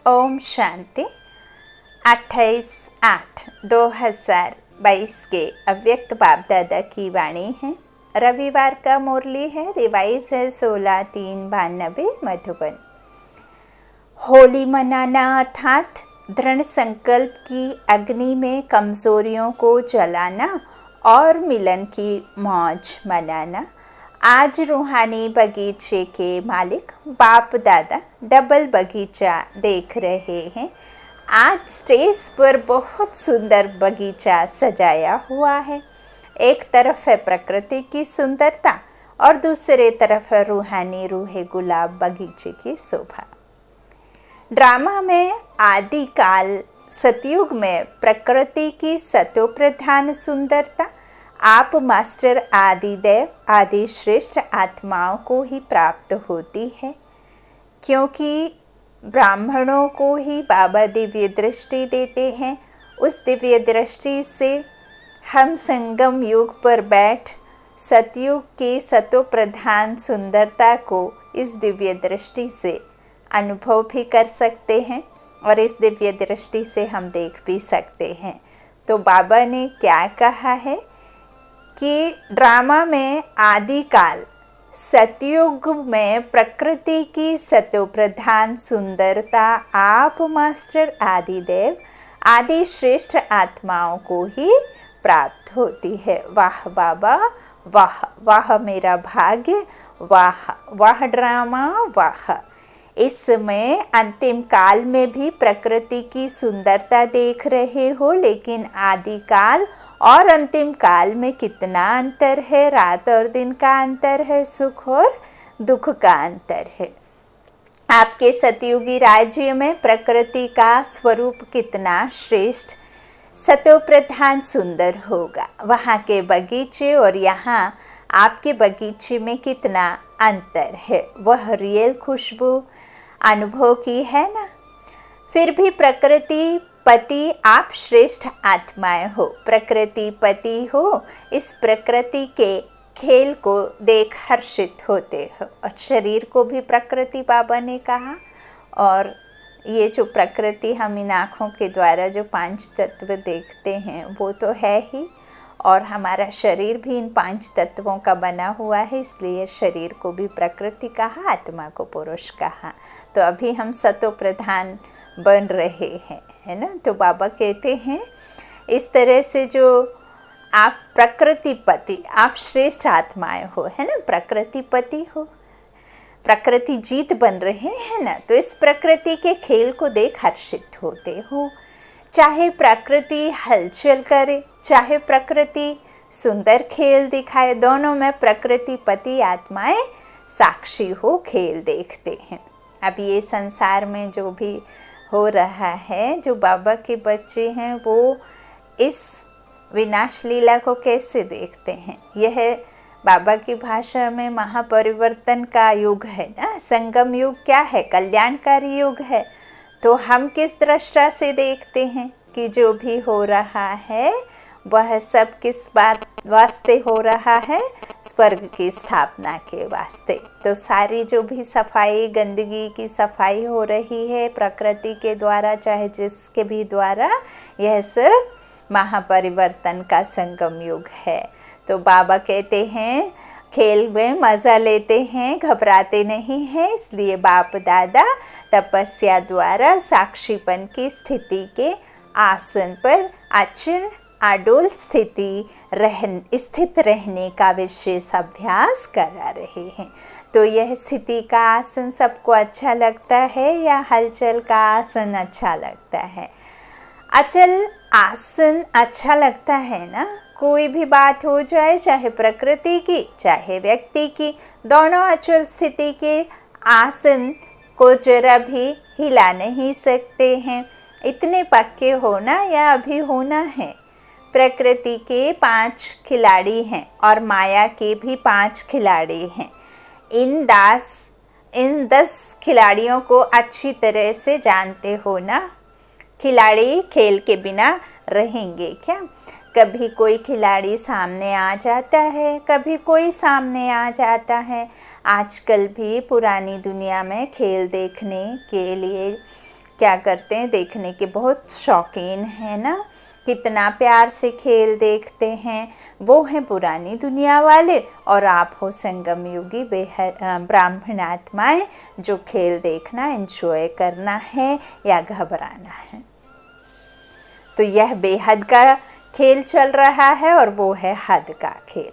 ओम शांति 28/8/2022 के अव्यक्त बाप दादा की वाणी है। रविवार का मुरली है। रिवाइज है 16/3/92 मधुबन। होली मनाना अर्थात दृढ़ संकल्प की अग्नि में कमजोरियों को जलाना और मिलन की मौज मनाना। आज रूहानी बगीचे के मालिक बाप दादा डबल बगीचा देख रहे हैं। आज स्टेज पर बहुत सुंदर बगीचा सजाया हुआ है। एक तरफ है प्रकृति की सुंदरता और दूसरे तरफ है रूहानी रूहे गुलाब बगीचे की शोभा। ड्रामा में आदिकाल सतयुग में प्रकृति की सतोप्रधान सुंदरता आप मास्टर आदिदेव आदि श्रेष्ठ आत्माओं को ही प्राप्त होती है, क्योंकि ब्राह्मणों को ही बाबा दिव्य दृष्टि देते हैं। उस दिव्य दृष्टि से हम संगम युग पर बैठ सतयुग की सतोप्रधान सुंदरता को इस दिव्य दृष्टि से अनुभव भी कर सकते हैं और इस दिव्य दृष्टि से हम देख भी सकते हैं। तो बाबा ने क्या कहा है कि ड्रामा में आदिकाल सतयुग में प्रकृति की सतोप्रधान सुंदरता आप मास्टर आदिदेव आदि श्रेष्ठ आत्माओं को ही प्राप्त होती है। वाह बाबा, वाह वाह मेरा भाग्य, वाह वाह ड्रामा, वाह। इस समय अंतिम काल में भी प्रकृति की सुंदरता देख रहे हो, लेकिन आदिकाल और अंतिम काल में कितना अंतर है। रात और दिन का अंतर है, सुख और दुख का अंतर है। आपके सतयुगी राज्य में प्रकृति का स्वरूप कितना श्रेष्ठ सतोप्रधान सुंदर होगा। वहाँ के बगीचे और यहाँ आपके बगीचे में कितना अंतर है। वह रियल खुशबू अनुभव की है ना। फिर भी प्रकृति पति आप श्रेष्ठ आत्माएं हो, प्रकृति पति हो। इस प्रकृति के खेल को देख हर्षित होते हो और शरीर को भी प्रकृति बाबा ने कहा। और ये जो प्रकृति हम इन आँखों के द्वारा जो 5 तत्व देखते हैं वो तो है ही, और हमारा शरीर भी इन 5 तत्वों का बना हुआ है, इसलिए शरीर को भी प्रकृति कहा, आत्मा को पुरुष कहा। तो अभी हम सतो प्रधान बन रहे हैं, है ना। तो बाबा कहते हैं इस तरह से जो आप प्रकृतिपति, आप श्रेष्ठ आत्माएं हो, है ना। प्रकृतिपति हो, प्रकृति जीत बन रहे हैं ना। तो इस प्रकृति के खेल को देख हर्षित होते हो। चाहे प्रकृति हलचल करे, चाहे प्रकृति सुंदर खेल दिखाए, दोनों में प्रकृतिपति आत्माएं साक्षी हो, खेल देखते हैं। अब ये संसार में जो भी हो रहा है, जो बाबा के बच्चे हैं वो इस विनाश लीला को कैसे देखते हैं। यह बाबा की भाषा में महापरिवर्तन का युग है ना। संगम युग क्या है? कल्याणकारी युग है। तो हम किस दृष्टि से देखते हैं कि जो भी हो रहा है वह सब किस बात वास्ते हो रहा है? स्वर्ग की स्थापना के वास्ते। तो सारी जो भी सफाई, गंदगी की सफाई हो रही है प्रकृति के द्वारा, चाहे जिसके भी द्वारा, यह सब महापरिवर्तन का संगम युग है। तो बाबा कहते हैं खेल में मज़ा लेते हैं, घबराते नहीं हैं। इसलिए बाप दादा तपस्या द्वारा साक्षीपन की स्थिति के आसन पर अचल अडोल स्थित रहने का विशेष अभ्यास करा रहे हैं। तो यह स्थिति का आसन सबको अच्छा लगता है या हलचल का आसन अच्छा लगता है? अचल आसन अच्छा लगता है ना। कोई भी बात हो जाए, चाहे प्रकृति की चाहे व्यक्ति की, दोनों अचल स्थिति के आसन को जरा भी हिला नहीं सकते हैं। इतने पक्के होना या अभी होना है। प्रकृति के 5 खिलाड़ी हैं और माया के भी 5 खिलाड़ी हैं। इन 10 खिलाड़ियों को अच्छी तरह से जानते हो ना। खिलाड़ी खेल के बिना रहेंगे क्या? कभी कोई खिलाड़ी सामने आ जाता है, कभी कोई सामने आ जाता है। आजकल भी पुरानी दुनिया में खेल देखने के लिए क्या करते हैं, देखने के बहुत शौकीन हैं ना, कितना प्यार से खेल देखते हैं। वो हैं पुरानी दुनिया वाले और आप हो संगम युगी बेहद ब्राह्मण आत्माएं, जो खेल देखना एंजॉय करना है या घबराना है। तो यह बेहद का खेल चल रहा है और वो है हद का खेल।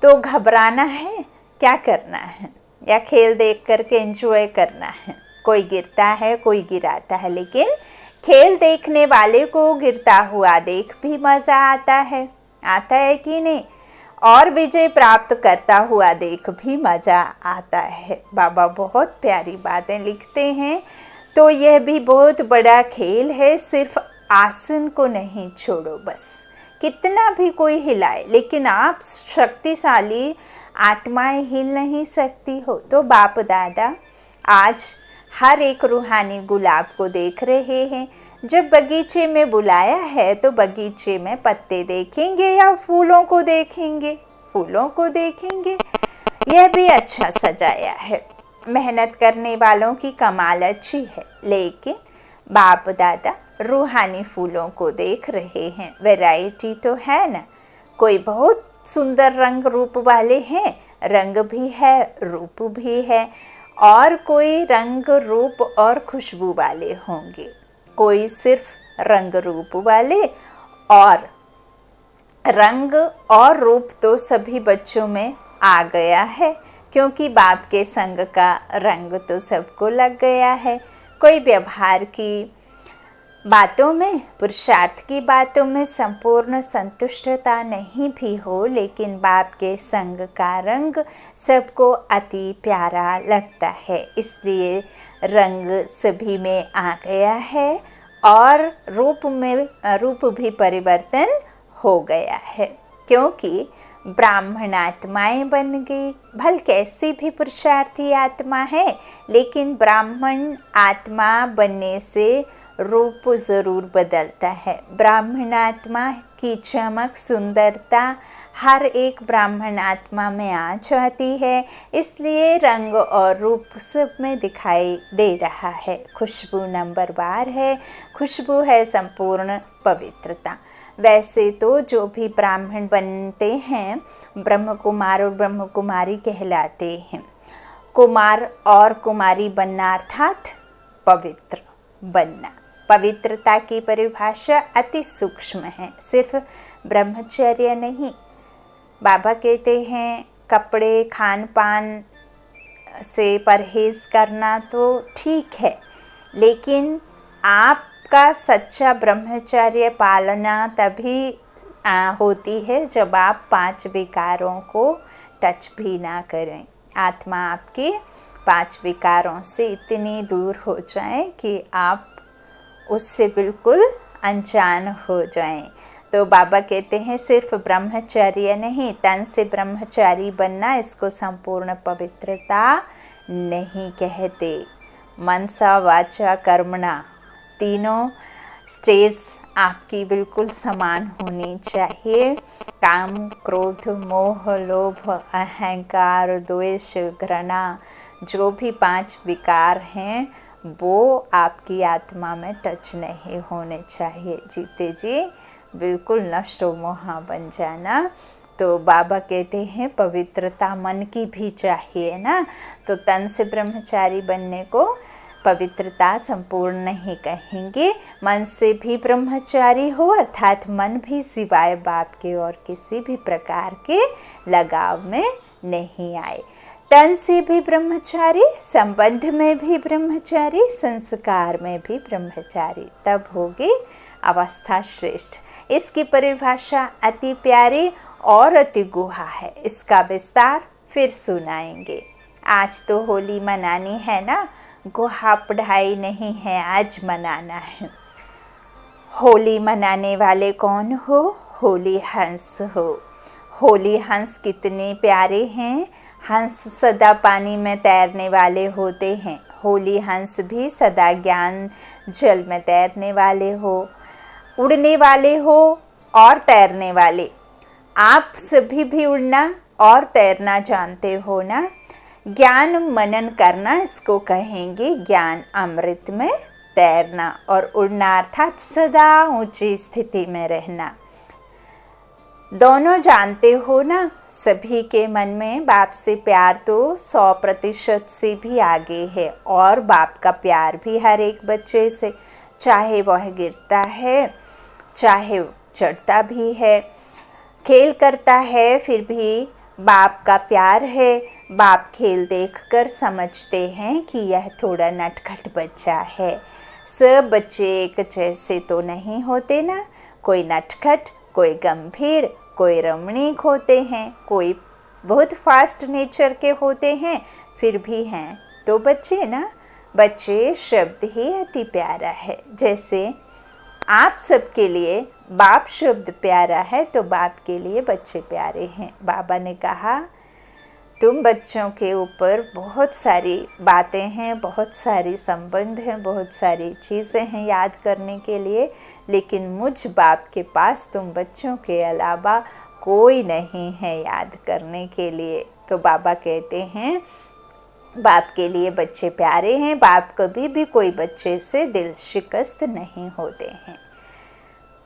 तो घबराना है, क्या करना है, या खेल देख करके एंजॉय करना है। कोई गिरता है, कोई गिराता है, लेकिन खेल देखने वाले को गिरता हुआ देख भी मज़ा आता है कि नहीं, और विजय प्राप्त करता हुआ देख भी मज़ा आता है। बाबा बहुत प्यारी बातें लिखते हैं। तो यह भी बहुत बड़ा खेल है। सिर्फ आसन को नहीं छोड़ो, बस कितना भी कोई हिलाए, लेकिन आप शक्तिशाली आत्माएं हिल नहीं सकती हो। तो बाप दादा आज हर एक रूहानी गुलाब को देख रहे हैं। जब बगीचे में बुलाया है तो बगीचे में पत्ते देखेंगे या फूलों को देखेंगे? फूलों को देखेंगे। यह भी अच्छा सजाया है। मेहनत करने वालों की कमाल अच्छी है, लेकिन बाप दादा रूहानी फूलों को देख रहे हैं। वैरायटी तो है ना, कोई बहुत सुंदर रंग रूप वाले हैं, रंग भी है, रूप भी है, और कोई रंग रूप और खुशबू वाले होंगे, कोई सिर्फ रंग रूप वाले। और रंग और रूप तो सभी बच्चों में आ गया है, क्योंकि बाप के संग का रंग तो सबको लग गया है। कोई व्यवहार की बातों में, पुरुषार्थ की बातों में संपूर्ण संतुष्टता नहीं भी हो, लेकिन बाप के संग का रंग सबको अति प्यारा लगता है। इसलिए रंग सभी में आ गया है और रूप भी परिवर्तन हो गया है, क्योंकि ब्राह्मण आत्माएं बन गई। भल कैसी भी पुरुषार्थी आत्मा है, लेकिन ब्राह्मण आत्मा बनने से रूप ज़रूर बदलता है। ब्राह्मण आत्मा की चमक, सुंदरता हर एक ब्राह्मण आत्मा में आ जाती है, इसलिए रंग और रूप सब में दिखाई दे रहा है। खुशबू नंबरवार है, खुशबू है संपूर्ण पवित्रता। वैसे तो जो भी ब्राह्मण बनते हैं ब्रह्म कुमार और ब्रह्म कुमारी कहलाते हैं। कुमार और कुमारी बनना अर्थात पवित्र बनना। पवित्रता की परिभाषा अति सूक्ष्म है, सिर्फ ब्रह्मचर्य नहीं। बाबा कहते हैं कपड़े खान पान से परहेज करना तो ठीक है, लेकिन आपका सच्चा ब्रह्मचर्य पालना तभी होती है जब आप 5 विकारों को टच भी ना करें। आत्मा आपके 5 विकारों से इतनी दूर हो जाए कि आप उससे बिल्कुल अनजान हो जाएं। तो बाबा कहते हैं सिर्फ ब्रह्मचर्य नहीं, तन से ब्रह्मचारी बनना, इसको संपूर्ण पवित्रता नहीं कहते। मनसा वाचा कर्मणा तीनों स्टेज आपकी बिल्कुल समान होनी चाहिए। काम, क्रोध, मोह, लोभ, अहंकार, द्वेष, घृणा, जो भी 5 विकार हैं वो आपकी आत्मा में टच नहीं होने चाहिए। जीते जी बिल्कुल नष्ट मोहा बन जाना। तो बाबा कहते हैं पवित्रता मन की भी चाहिए ना, तो तन से ब्रह्मचारी बनने को पवित्रता संपूर्ण नहीं कहेंगे। मन से भी ब्रह्मचारी हो, अर्थात मन भी सिवाय बाप के और किसी भी प्रकार के लगाव में नहीं आए। तन से भी ब्रह्मचारी, संबंध में भी ब्रह्मचारी, संस्कार में भी ब्रह्मचारी, तब होगी अवस्था श्रेष्ठ। इसकी परिभाषा अति प्यारी और अति गुहा है, इसका विस्तार फिर सुनाएंगे। आज तो होली मनानी है ना, गुहा पढ़ाई नहीं है, आज मनाना है। होली मनाने वाले कौन हो? होली हंस हो। होली हंस कितने प्यारे हैं। हंस सदा पानी में तैरने वाले होते हैं। होली हंस भी सदा ज्ञान जल में तैरने वाले हो, उड़ने वाले हो और तैरने वाले। आप सभी भी उड़ना और तैरना जानते हो ना। ज्ञान मनन करना, इसको कहेंगे ज्ञान अमृत में तैरना, और उड़ना अर्थात सदा ऊंची स्थिति में रहना। दोनों जानते हो ना, सभी के मन में बाप से प्यार तो 100% से भी आगे है, और बाप का प्यार भी हर एक बच्चे से, चाहे वह गिरता है, चाहे चढ़ता भी है, खेल करता है, फिर भी बाप का प्यार है। बाप खेल देखकर समझते हैं कि यह थोड़ा नटखट बच्चा है। सब बच्चे एक जैसे तो नहीं होते ना, कोई नटखट, कोई गंभीर, कोई रमणीक होते हैं, कोई बहुत फास्ट नेचर के होते हैं, फिर भी हैं तो बच्चे ना। बच्चे शब्द ही अति प्यारा है। जैसे आप सबके लिए बाप शब्द प्यारा है, तो बाप के लिए बच्चे प्यारे हैं। बाबा ने कहा तुम बच्चों के ऊपर बहुत सारी बातें हैं, बहुत सारी संबंध हैं, बहुत सारी चीज़ें हैं याद करने के लिए, लेकिन मुझ बाप के पास तुम बच्चों के अलावा कोई नहीं है याद करने के लिए। तो बाबा कहते हैं बाप के लिए बच्चे प्यारे हैं। बाप कभी भी कोई बच्चे से दिल शिकस्त नहीं होते हैं,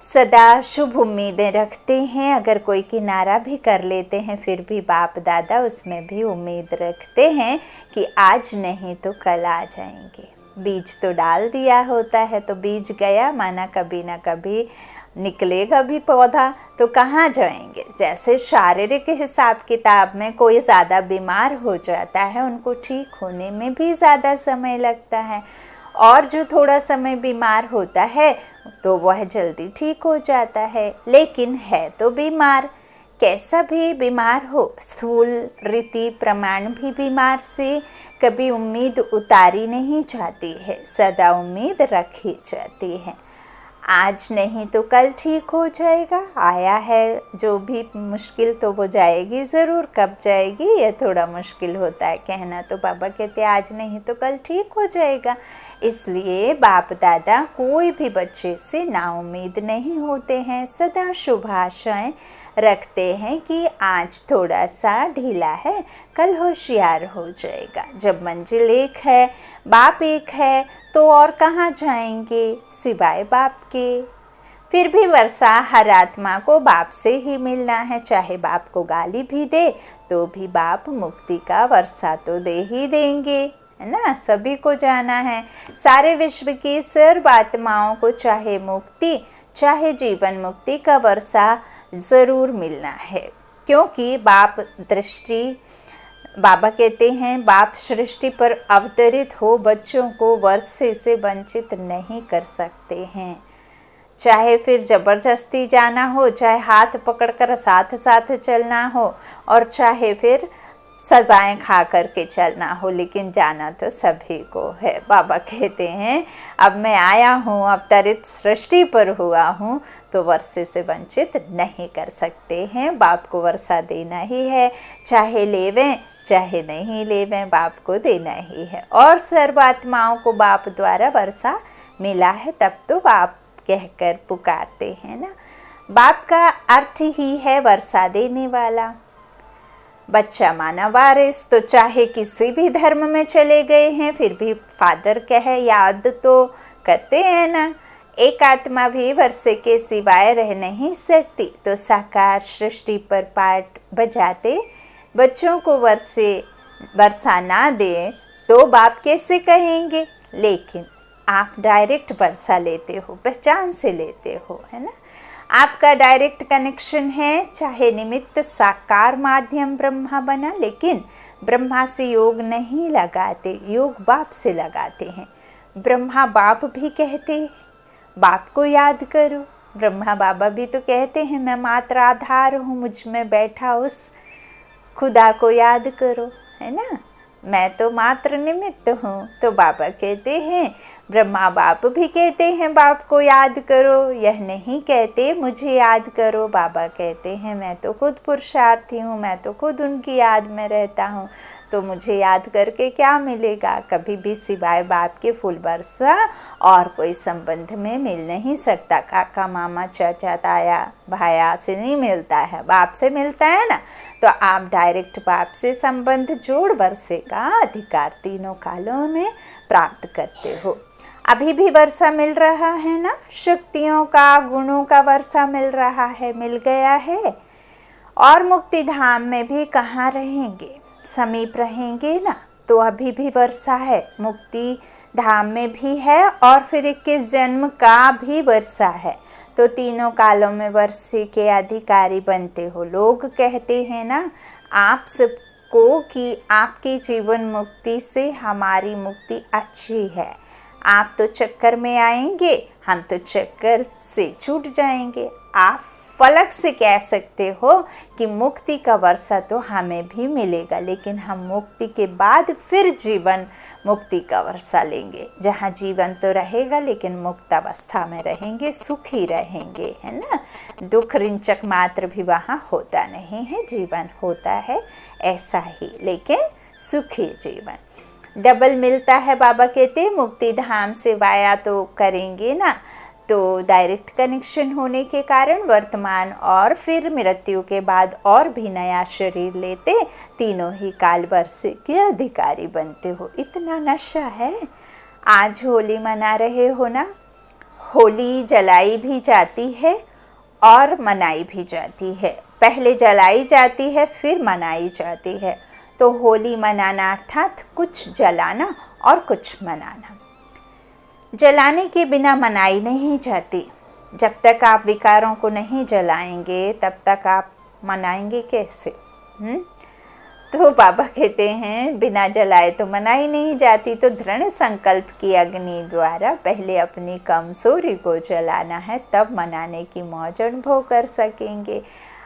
सदा शुभ उम्मीदें रखते हैं। अगर कोई किनारा भी कर लेते हैं, फिर भी बाप दादा उसमें भी उम्मीद रखते हैं कि आज नहीं तो कल आ जाएंगे। बीज तो डाल दिया होता है, तो बीज गया माना कभी ना कभी निकलेगा भी पौधा, तो कहाँ जाएंगे। जैसे शारीरिक हिसाब किताब में कोई ज़्यादा बीमार हो जाता है, उनको ठीक होने में भी ज़्यादा समय लगता है, और जो थोड़ा समय बीमार होता है तो वह जल्दी ठीक हो जाता है। लेकिन है तो बीमार, कैसा भी बीमार हो, स्थूल रीति प्रमाण भी बीमार से कभी उम्मीद उतारी नहीं जाती है, सदा उम्मीद रखी जाती है। आज नहीं तो कल ठीक हो जाएगा। आया है जो भी मुश्किल, तो वो जाएगी ज़रूर। कब जाएगी ये थोड़ा मुश्किल होता है कहना, तो बाबा कहते हैं आज नहीं तो कल ठीक हो जाएगा। इसलिए बाप दादा कोई भी बच्चे से नाउम्मीद नहीं होते हैं, सदा शुभ आशाएं रखते हैं कि आज थोड़ा सा ढीला है, कल होशियार हो जाएगा। जब मंजिल एक है, बाप एक है, तो और कहाँ जाएंगे सिवाय बाप के। फिर भी वर्षा हर आत्मा को बाप से ही मिलना है, चाहे बाप को गाली भी दे तो भी बाप मुक्ति का वर्षा तो दे ही देंगे, है ना। सभी को जाना है, सारे विश्व की सर्व आत्माओं को चाहे मुक्ति चाहे जीवन मुक्ति का वर्षा ज़रूर मिलना है, क्योंकि बाप दृष्टि, बाबा कहते हैं बाप सृष्टि पर अवतरित हो बच्चों को वर्षे से वंचित नहीं कर सकते हैं। चाहे फिर ज़बरदस्ती जाना हो, चाहे हाथ पकड़कर साथ साथ चलना हो, और चाहे फिर सजाएं खा करके चलना हो, लेकिन जाना तो सभी को है। बाबा कहते हैं अब मैं आया हूँ, अवतरित सृष्टि पर हुआ हूँ, तो वर्षे से वंचित नहीं कर सकते हैं। बाप को वर्षा देना ही है, चाहे लेवें चाहे नहीं लेवें, बाप को देना ही है। और सर्वात्माओं को बाप द्वारा वर्षा मिला है, तब तो बाप कहकर पुकारते हैं ना। बाप का अर्थ ही है वर्षा देने वाला। बच्चा माना वारिस, तो चाहे किसी भी धर्म में चले गए हैं, फिर भी फादर कहे याद तो करते हैं ना। एक आत्मा भी वर्षे के सिवाय रह नहीं सकती, तो साकार सृष्टि पर पाठ बजाते बच्चों को वर्षा ना दे तो बाप कैसे कहेंगे। लेकिन आप डायरेक्ट वर्षा लेते हो, पहचान से लेते हो, है ना। आपका डायरेक्ट कनेक्शन है, चाहे निमित्त साकार माध्यम ब्रह्मा बना, लेकिन ब्रह्मा से योग नहीं लगाते, योग बाप से लगाते हैं। ब्रह्मा बाप भी कहते हैं बाप को याद करो। ब्रह्मा बाबा भी तो कहते हैं मैं मात्र आधार हूँ, मुझ में बैठा उस खुदा को याद करो, है ना। मैं तो मात्र निमित्त हूँ। तो बाबा कहते हैं, ब्रह्मा बाप भी कहते हैं बाप को याद करो, यह नहीं कहते मुझे याद करो। बाबा कहते हैं मैं तो खुद पुरुषार्थी हूँ, मैं तो खुद उनकी याद में रहता हूँ, तो मुझे याद करके क्या मिलेगा। कभी भी सिवाय बाप के फूल बरसा और कोई संबंध में मिल नहीं सकता। काका मामा चाचा ताया भाया से नहीं मिलता है, बाप से मिलता है ना। तो आप डायरेक्ट बाप से संबंध जोड़ वर्षे का अधिकार तीनों कालों में प्राप्त करते हो। अभी भी वर्षा मिल रहा है ना, शक्तियों का, गुणों का वर्षा मिल रहा है, मिल गया है। और मुक्ति धाम में भी कहाँ रहेंगे, समीप रहेंगे ना, तो अभी भी वर्षा है, मुक्ति धाम में भी है और फिर 21 जन्म का भी वर्षा है। तो तीनों कालों में वर्षे के अधिकारी बनते हो। लोग कहते हैं ना आप सबको कि आपकी जीवन मुक्ति से हमारी मुक्ति अच्छी है, आप तो चक्कर में आएंगे, हम तो चक्कर से छूट जाएंगे। आप फलक से कह सकते हो कि मुक्ति का वर्षा तो हमें भी मिलेगा, लेकिन हम मुक्ति के बाद फिर जीवन मुक्ति का वर्षा लेंगे, जहाँ जीवन तो रहेगा लेकिन मुक्त अवस्था में रहेंगे, सुखी रहेंगे, है ना। दुख रिंचक मात्र भी वहाँ होता नहीं है, जीवन होता है ऐसा ही, लेकिन सुखी जीवन डबल मिलता है। बाबा कहते मुक्ति धाम से वाया तो करेंगे ना, तो डायरेक्ट कनेक्शन होने के कारण वर्तमान और फिर मृत्यु के बाद और भी नया शरीर लेते तीनों ही काल वर्षे के अधिकारी बनते हो। इतना नशा है। आज होली मना रहे हो ना, होली जलाई भी जाती है और मनाई भी जाती है। पहले जलाई जाती है फिर मनाई जाती है। तो होली मनाना अर्थात कुछ जलाना और कुछ मनाना। जलाने के बिना मनाई नहीं जाती। जब तक आप विकारों को नहीं जलाएंगे तब तक आप मनाएंगे कैसे? तो बाबा कहते हैं बिना जलाए तो मनाई नहीं जाती। तो दृढ़ संकल्प की अग्नि द्वारा पहले अपनी कमजोरी को जलाना है, तब मनाने की मौज अनुभव कर सकेंगे।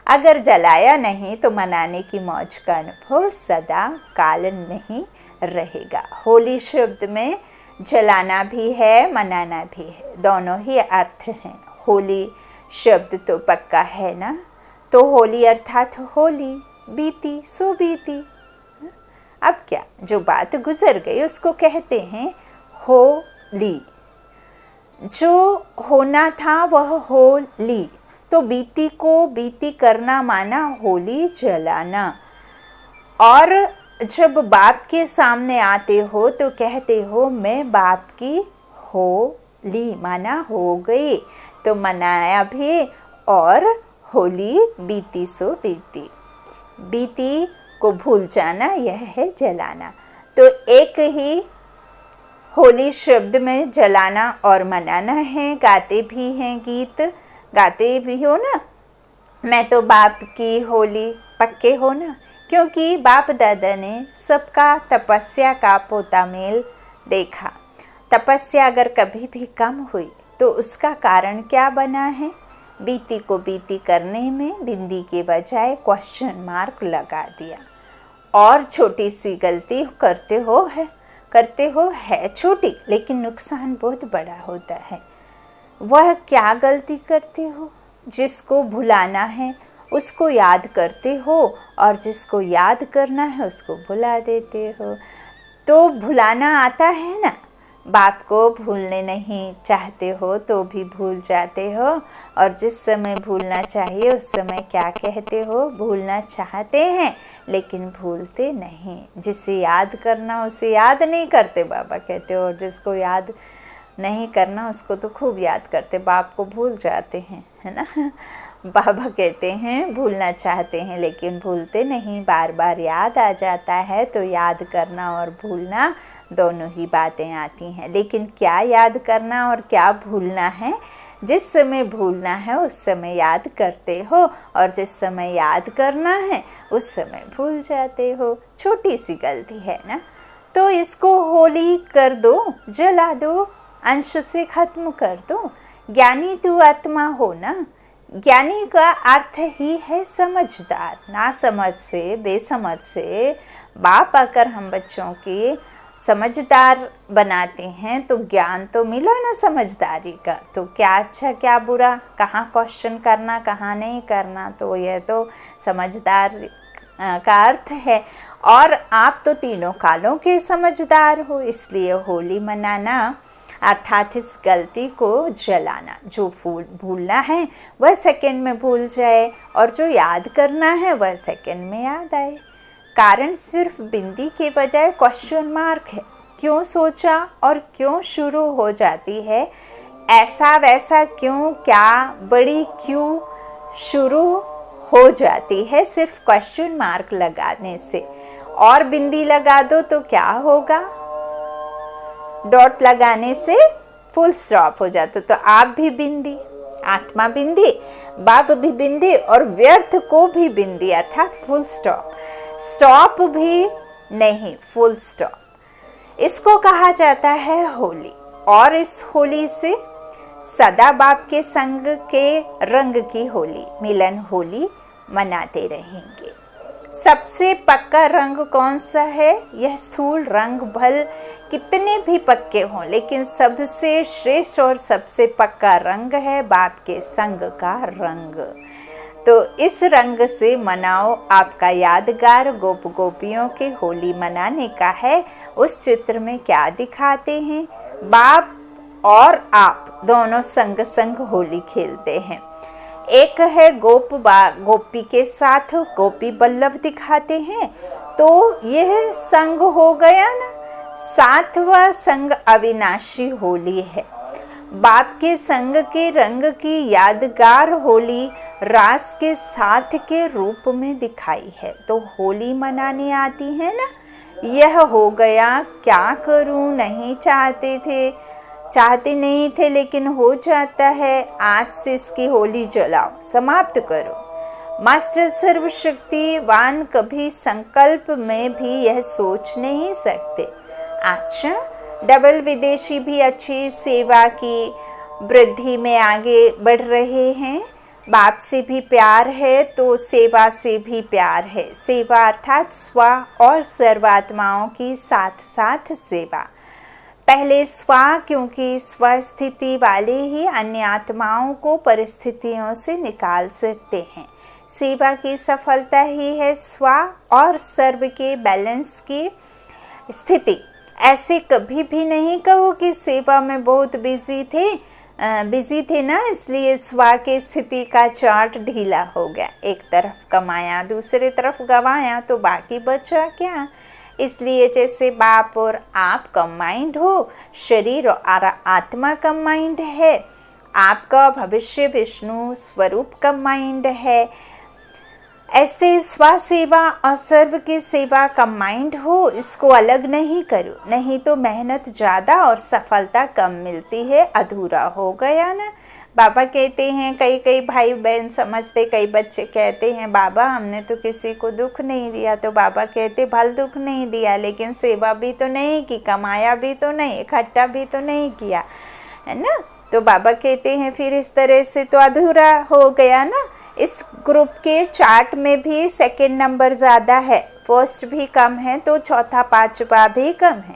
अगर जलाया नहीं तो मनाने की मौज का अनुभव सदा काल नहीं रहेगा। होली शब्द में जलाना भी है, मनाना भी है, दोनों ही अर्थ हैं। होली शब्द तो पक्का है ना, तो होली अर्थात होली, बीती सो बीती। अब क्या, जो बात गुजर गई उसको कहते हैं होली। जो होना था वह हो ली, तो बीती को बीती करना माना होली जलाना। और जब बाप के सामने आते हो तो कहते हो मैं बाप की होली, माना हो गई, तो मनाया भी। और होली बीती सो बीती, बीती को भूल जाना यह है जलाना। तो एक ही होली शब्द में जलाना और मनाना है। गाते भी हैं गीत, गाते भी हो ना, मैं तो बाप की होली, पक्के हो ना, क्योंकि बाप दादा ने सबका तपस्या का पोता मेल देखा। तपस्या अगर कभी भी कम हुई तो उसका कारण क्या बना है? बीती को बीती करने में बिंदी के बजाय क्वेश्चन मार्क लगा दिया। और छोटी सी गलती करते हो है छोटी, लेकिन नुकसान बहुत बड़ा होता है। वह क्या गलती करते हो? जिसको भुलाना है उसको याद करते हो और जिसको याद करना है उसको भुला देते हो। तो भुलाना आता है ना, बाप को भूलने नहीं चाहते हो तो भी भूल जाते हो। और जिस समय भूलना चाहिए उस समय क्या कहते हो? भूलना चाहते हैं लेकिन भूलते नहीं। जिसे याद करना उसे याद नहीं करते, बाबा कहते हो। और जिसको याद नहीं करना उसको तो खूब याद करते, बाप को भूल जाते हैं, है ना। बाबा कहते हैं भूलना चाहते हैं लेकिन भूलते नहीं। बार बार याद आ जाता है तो याद करना और भूलना दोनों ही बातें आती हैं। लेकिन क्या याद करना और क्या भूलना है? जिस समय भूलना है उस समय याद करते हो और जिस समय याद करना है उस समय भूल जाते हो। छोटी सी गलती है ना, तो इसको होली कर दो, जला दो, अंश से खत्म कर दो। ज्ञानी तू आत्मा हो ना। ज्ञानी का अर्थ ही है समझदार। ना समझ से, बेसमझ से बाप आकर हम बच्चों के समझदार बनाते हैं तो ज्ञान तो मिला ना समझदारी का। तो क्या अच्छा क्या बुरा, कहाँ क्वेश्चन करना कहाँ नहीं करना, तो यह तो समझदार का अर्थ है। और आप तो तीनों कालों के समझदार हो, इसलिए होली मनाना अर्थात इस गलती को जलाना। जो भूलना है वह सेकंड में भूल जाए और जो याद करना है वह सेकंड में याद आए। कारण सिर्फ बिंदी के बजाय क्वेश्चन मार्क है। क्यों सोचा और क्यों शुरू हो जाती है, ऐसा वैसा क्यों, क्या बड़ी क्यों शुरू हो जाती है सिर्फ क्वेश्चन मार्क लगाने से। और बिंदी लगा दो तो क्या होगा, डॉट लगाने से फुल स्टॉप हो जाता। तो आप भी बिंदी, आत्मा बिंदी, बाप भी बिंदी और व्यर्थ को भी बिंदी अर्थात फुल स्टॉप, स्टॉप भी नहीं, फुल स्टॉप। इसको कहा जाता है होली। और इस होली से सदा बाप के संग के रंग की होली, मिलन होली मनाते रहेंगे। सबसे पक्का रंग कौन सा है? यह स्थूल रंग भल कितने भी पक्के हों, लेकिन सबसे श्रेष्ठ और सबसे पक्का रंग है बाप के संग का रंग। तो इस रंग से मनाओ आपका यादगार गोप गोपियों के होली मनाने का है। उस चित्र में क्या दिखाते हैं? बाप और आप दोनों संग संग होली खेलते हैं। एक है गोपी के साथ गोपी बल्लभ दिखाते हैं, तो यह संग हो गया ना, सातवां संग अविनाशी होली है। बाप के संग के रंग की यादगार होली रास के साथ के रूप में दिखाई है। तो होली मनाने आती है ना, यह हो गया। क्या करूं, नहीं चाहते नहीं थे लेकिन हो जाता है। आज से इसकी होली जलाओ, समाप्त करो। मास्टर सर्वशक्तिवान कभी संकल्प में भी यह सोच नहीं सकते। अच्छा, डबल विदेशी भी अच्छी सेवा की वृद्धि में आगे बढ़ रहे हैं। बाप से भी प्यार है तो सेवा से भी प्यार है। सेवा अर्थात स्व और सर्वात्माओं की साथ साथ सेवा। पहले स्व, क्योंकि स्वस्थिति वाले ही अन्य आत्माओं को परिस्थितियों से निकाल सकते हैं। सेवा की सफलता ही है स्व और सर्व के बैलेंस की स्थिति। ऐसे कभी भी नहीं कहो कि सेवा में बहुत बिजी थे ना, इसलिए स्व की स्थिति का चार्ट ढीला हो गया। एक तरफ कमाया, दूसरी तरफ गवाया, तो बाकी बचा क्या? इसलिए जैसे बाप और आप कंबाइंड हो, शरीर और आत्मा कंबाइंड है, आपका भविष्य विष्णु स्वरूप कंबाइंड है, ऐसे स्व सेवा और सर्व की सेवा कंबाइंड हो। इसको अलग नहीं करो, नहीं तो मेहनत ज़्यादा और सफलता कम मिलती है, अधूरा हो गया ना। बाबा कहते हैं, कई भाई बहन समझते, कई बच्चे कहते हैं बाबा हमने तो किसी को दुख नहीं दिया। तो बाबा कहते भल दुख नहीं दिया, लेकिन सेवा भी तो नहीं की, कमाया भी तो नहीं, इकट्ठा भी तो नहीं किया, है ना। तो बाबा कहते हैं फिर इस तरह से तो अधूरा हो गया ना। इस ग्रुप के चार्ट में भी सेकंड नंबर ज़्यादा है, फर्स्ट भी कम है, तो चौथा पांचवा भी कम है।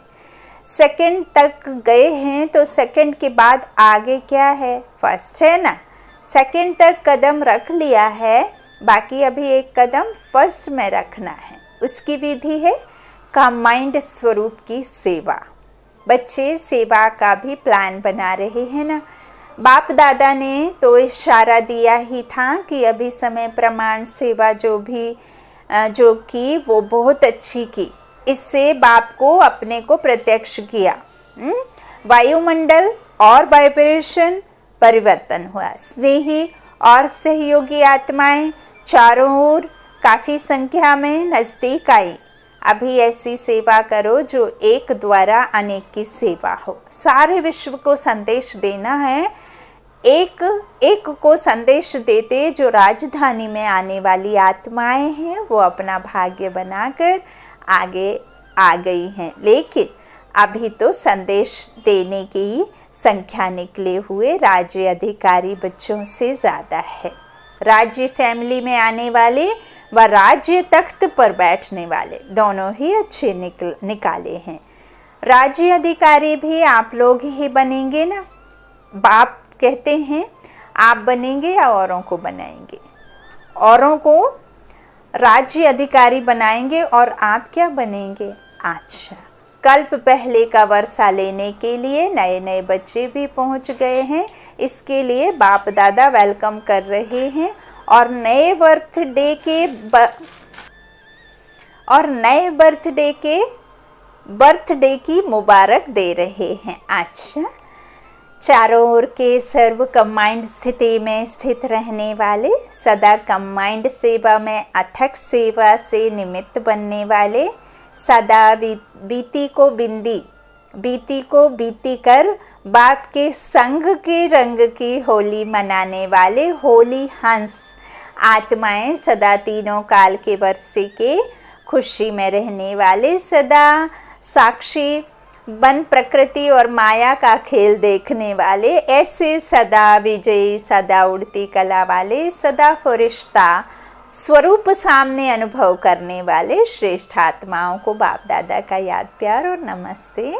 सेकंड तक गए हैं तो सेकंड के बाद आगे क्या है? फर्स्ट है ना। सेकंड तक कदम रख लिया है, बाकी अभी एक कदम फर्स्ट में रखना है। उसकी विधि है कंबाइंड स्वरूप की सेवा। बच्चे सेवा का भी प्लान बना रहे हैं ना। बाप दादा ने तो इशारा दिया ही था कि अभी समय प्रमाण सेवा जो की वो बहुत अच्छी की। इससे बाप को अपने को प्रत्यक्ष किया। वायुमंडल और वाइब्रेशन परिवर्तन हुआ। स्नेही और सहयोगी आत्माएं चारों ओर काफ़ी संख्या में नज़दीक आई। अभी ऐसी सेवा करो जो एक द्वारा अनेक की सेवा हो। सारे विश्व को संदेश देना है। एक को संदेश देते जो राजधानी में आने वाली आत्माएं हैं, वो अपना भाग्य बनाकर आगे आ गई हैं। लेकिन अभी तो संदेश देने की संख्या निकले हुए राज्य अधिकारी बच्चों से ज़्यादा है। राज्य फैमिली में आने वाले व राज्य तख्त पर बैठने वाले दोनों ही अच्छे निकाले हैं। राज्य अधिकारी भी आप लोग ही बनेंगे ना। बाप कहते हैं आप बनेंगे या औरों को बनाएंगे? औरों को राज्य अधिकारी बनाएंगे और आप क्या बनेंगे? अच्छा, कल्प पहले का वर्षा लेने के लिए नए नए बच्चे भी पहुंच गए हैं। इसके लिए बाप दादा वेलकम कर रहे हैं और नए बर्थडे के बर्थडे की मुबारक दे रहे हैं। अच्छा, चारों ओर के सर्व कंबाइंड स्थिति में स्थित रहने वाले, सदा कंबाइंड सेवा में अथक सेवा से निमित्त बनने वाले, सदा बीती को बीती कर बाप के संग के रंग की होली मनाने वाले होली हंस आत्माएं, सदा तीनों काल के वर्षे के खुशी में रहने वाले, सदा साक्षी बन प्रकृति और माया का खेल देखने वाले, ऐसे सदा विजयी, सदा उड़ती कला वाले, सदा फरिश्ता स्वरूप सामने अनुभव करने वाले श्रेष्ठ आत्माओं को बाप दादा का याद, प्यार और नमस्ते।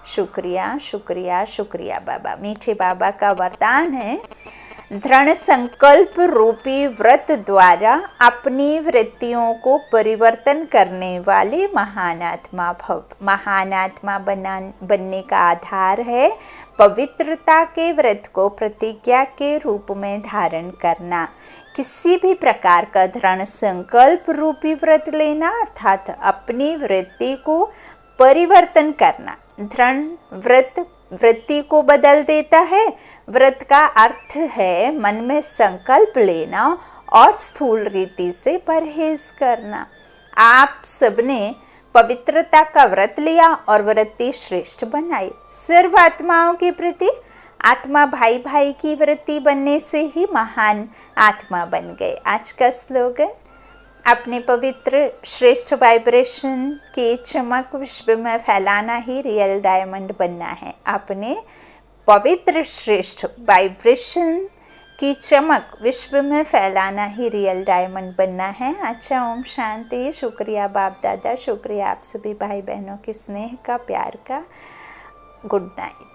शुक्रिया शुक्रिया शुक्रिया बाबा। मीठे बाबा का वरदान है, दृढ़ संकल्प रूपी व्रत द्वारा अपनी वृत्तियों को परिवर्तन करने वाले महान आत्मा भव। महान आत्मा बनने का आधार है पवित्रता के व्रत को प्रतिज्ञा के रूप में धारण करना। किसी भी प्रकार का दृढ़ संकल्प रूपी व्रत लेना अर्थात अपनी वृत्ति को परिवर्तन करना। दृढ़ व्रत वृत्ति को बदल देता है। व्रत का अर्थ है मन में संकल्प लेना और स्थूल रीति से परहेज करना। आप सबने पवित्रता का व्रत लिया और वृत्ति श्रेष्ठ बनाई। सर्व आत्माओं के प्रति आत्मा भाई भाई की वृत्ति बनने से ही महान आत्मा बन गए। आज का स्लोगन, अपने पवित्र श्रेष्ठ वाइब्रेशन की चमक विश्व में फैलाना ही रियल डायमंड बनना है। अपने पवित्र श्रेष्ठ वाइब्रेशन की चमक विश्व में फैलाना ही रियल डायमंड बनना है। अच्छा, ओम शांति। शुक्रिया बाप दादा, शुक्रिया आप सभी भाई बहनों के स्नेह का, प्यार का। Good night.